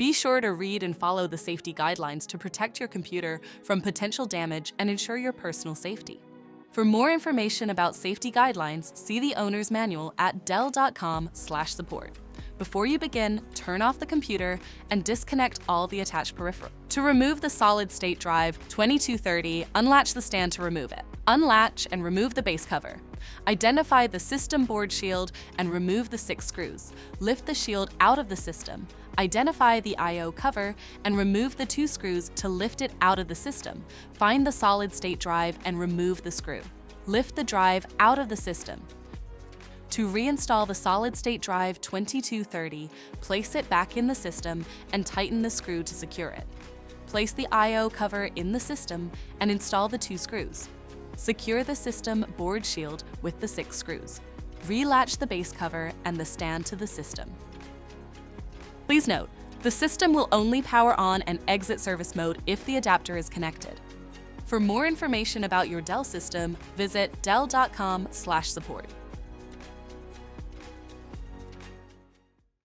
Be sure to read and follow the safety guidelines to protect your computer from potential damage and ensure your personal safety. For more information about safety guidelines, see the owner's manual at dell.com/support. Before you begin, turn off the computer and disconnect all the attached peripherals. To remove the solid-state drive 2230, unlatch the stand to remove it. Unlatch and remove the base cover. Identify the system board shield and remove the 6 screws. Lift the shield out of the system. Identify the I/O cover and remove the 2 screws to lift it out of the system. Find the solid-state drive and remove the screw. Lift the drive out of the system. To reinstall the solid-state drive 2230, place it back in the system and tighten the screw to secure it. Place the I/O cover in the system and install the 2 screws. Secure the system board shield with the 6 screws. Relatch the base cover and the stand to the system. Please note, the system will only power on and exit service mode if the adapter is connected. For more information about your Dell system, visit dell.com/support.